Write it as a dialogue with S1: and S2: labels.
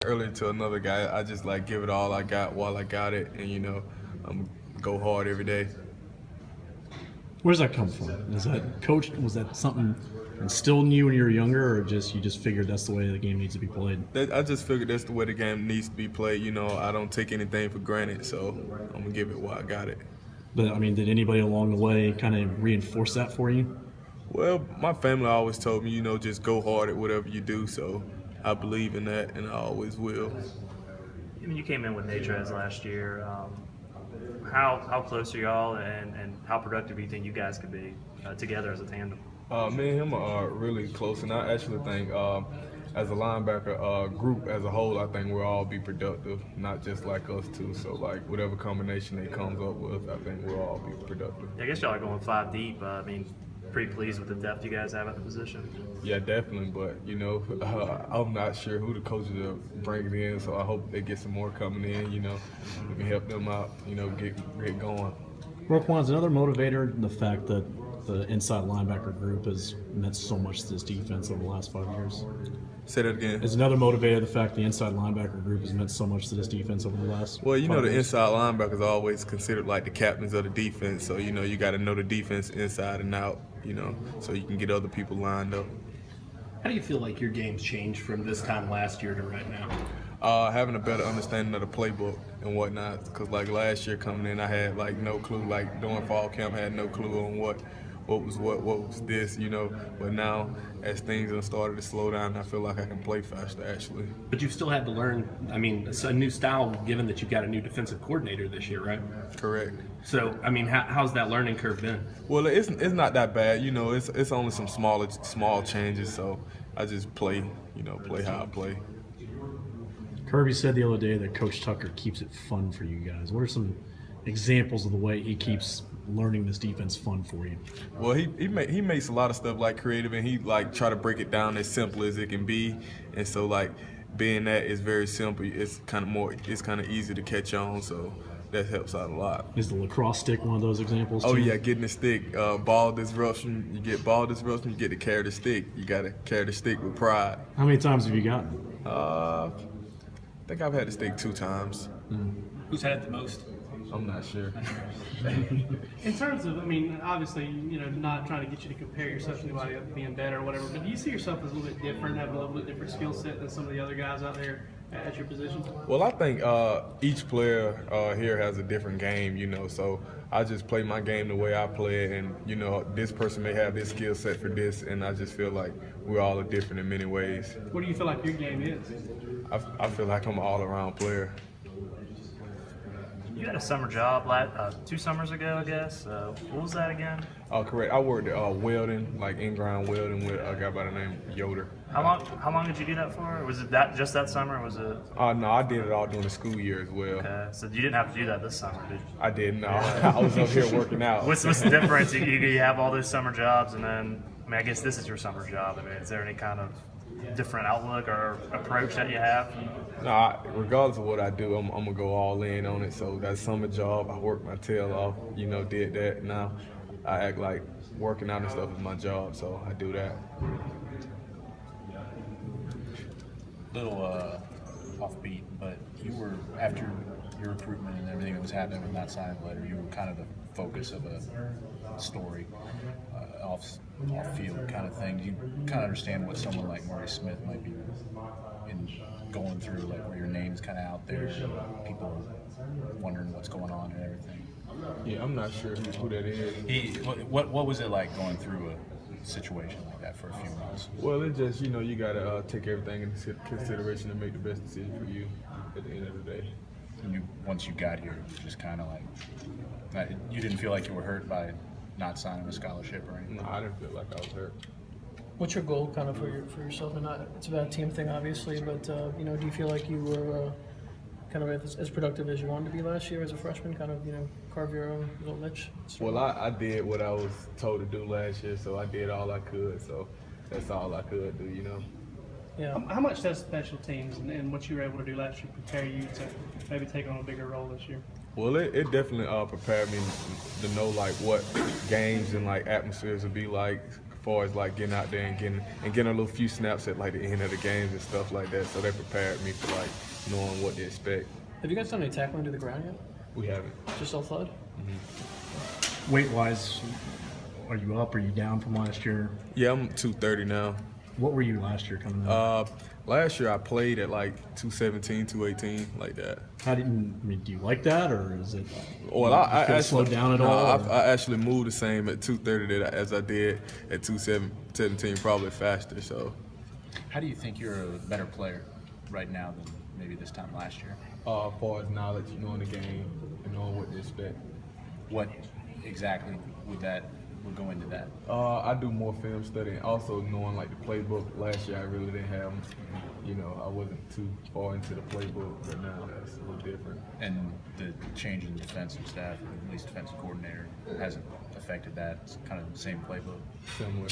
S1: earlier to another guy, I just like give it all I got while I got it, and go hard every day.
S2: Where does that come from? Is that coach? Was that something instilled in you when you were younger, or you just figured that's the way the game needs to be played?
S1: I just figured that's the way the game needs to be played. I don't take anything for granted, so I'm gonna give it while I got it.
S2: But I mean, did anybody along the way kind of reinforce that for you?
S1: Well, my family always told me, just go hard at whatever you do, so I believe in that, and I always will.
S3: I mean, you came in with Natchez last year. How close are y'all, and how productive do you think you guys could be together as a tandem?
S1: Me and him are really close, and I actually think as a linebacker group as a whole, I think we'll all be productive, not just like us two. So like whatever combination they comes up with, I think we'll all be productive.
S3: I guess y'all are going 5 deep. I mean, pretty pleased with the depth you guys have at the position.
S1: Yeah, definitely, but I'm not sure who the coaches are bringing in, so I hope they get some more coming in. We can help them out. Get going.
S2: Roquan's another motivator, the fact that the inside linebacker group has meant so much to this defense over the last 5 years.
S1: Say that again.
S2: Is another motivator the fact the inside linebacker group has meant so much to this defense over the last?
S1: Well,
S2: 5
S1: the
S2: years?
S1: inside linebackers are always considered like the captains of the defense. So you got to know the defense inside and out. So you can get other people lined up.
S4: How do you feel like your game's changed from this time last year to right now?
S1: Having a better understanding of the playbook and whatnot. Because like last year coming in, I had like no clue. Like during fall camp, I had no clue on what was this, But now, as things have started to slow down, I feel like I can play faster, actually.
S4: But you've still had to learn, I mean, it's a new style given that you've got a new defensive coordinator this year, right?
S1: Correct.
S4: So, I mean, how's that learning curve been?
S1: Well, it's not that bad, It's only some small changes, so I just play how I play.
S2: Kirby said the other day that Coach Tucker keeps it fun for you guys. What are some examples of the way he keeps learning this defense fun for you?
S1: Well, he makes a lot of stuff like creative, and he like try to break it down as simple as it can be, and so like being that is very simple. It's kind of easy to catch on, so that helps out a lot.
S2: Is the lacrosse stick one of those examples?
S1: Oh
S2: too?
S1: yeah, getting the stick, ball disruption. You get ball disruption, you get to carry the stick. You got to carry the stick with pride.
S2: How many times have you gotten it?
S1: I think I've had the stick 2 times.
S4: Who's had it the most?
S1: I'm not sure.
S5: In terms of, I mean, obviously, not trying to get you to compare yourself to anybody else being better or whatever, but do you see yourself as a little bit different, have a little bit different skill set than some of the other guys out there at your position?
S1: Well, I think each player here has a different game, so I just play my game the way I play it, and, this person may have this skill set for this, and I just feel like we're all different in many ways.
S5: What do you feel like your game is?
S1: I feel like I'm an all-around player.
S3: You had a summer job 2 summers ago, I guess. What was that again?
S1: Oh, correct. I worked at welding, like in-ground welding with a guy by the name Yoder.
S3: How long did you do that for? Was it just that summer, or was it?
S1: No, I did it all during the school year as well.
S3: Okay, so you didn't have to do that this summer, did you?
S1: I didn't. No, I was up here working out.
S3: What's the difference? You have all those summer jobs, and then I guess this is your summer job. I mean, is there any kind of different outlook or approach that you have?
S1: No, regardless of what I do, I'm gonna go all in on it. So that summer job, I worked my tail off. Did that. Now I act like working out and stuff is my job, so I do that.
S6: Little offbeat, but you were, after your recruitment and everything that was happening with not signing the letter, you were kind of the focus of a story, off-field kind of thing. Do you kind of understand what someone like Murray Smith might be going through, like where your name's kind of out there, people wondering what's going on and everything?
S1: Yeah, I'm not sure who that is.
S6: What was it like going through a situation like that for a few months?
S1: Well, it just, you got to take everything into consideration and make the best decision for you at the end of the day.
S6: And once you got here, it was just kind of like, you didn't feel like you were hurt by not signing a scholarship or anything?
S1: No, I didn't feel like I was hurt.
S7: What's your goal kind of for yourself? And it's about a team thing, obviously, but do you feel like you were kind of as productive as you wanted to be last year as a freshman, kind of, carve your own little niche?
S1: Well, I did what I was told to do last year, so I did all I could, so that's all I could do,
S7: Yeah.
S5: How much does special teams and what you were able to do last year prepare you to maybe take on a bigger role this year?
S1: Well, it definitely prepared me to know, like, what games and, like, atmospheres would be like far as like getting out there and getting a little few snaps at like the end of the games and stuff like that. So they prepared me for like knowing what to expect.
S7: Have you guys done any tackling to the ground yet?
S1: We haven't.
S7: Just all thud?
S2: Weight wise, are you up? Are you down from last year?
S1: Yeah, I'm 230 now.
S2: What were you last year coming up?
S1: Last year I played at like 217, 218, like that.
S2: I mean, do you like that, or is it?
S1: Well,
S2: you
S1: I
S2: feel
S1: actually
S2: slowed down at
S1: no,
S2: all? or-
S1: I actually moved the same at 230 as I did at 217, probably faster. So,
S6: How do you think you're a better player right now than maybe this time last year?
S1: as far as knowledge, knowing the game and knowing what to expect.
S6: What exactly would go into that?
S1: I do more film study, and also knowing like the playbook. Last year I really didn't have, I wasn't too far into the playbook, but now it's a little different.
S6: And the change in defensive staff, or at least defensive coordinator, hasn't affected that. It's kind of the same playbook.
S1: Similar.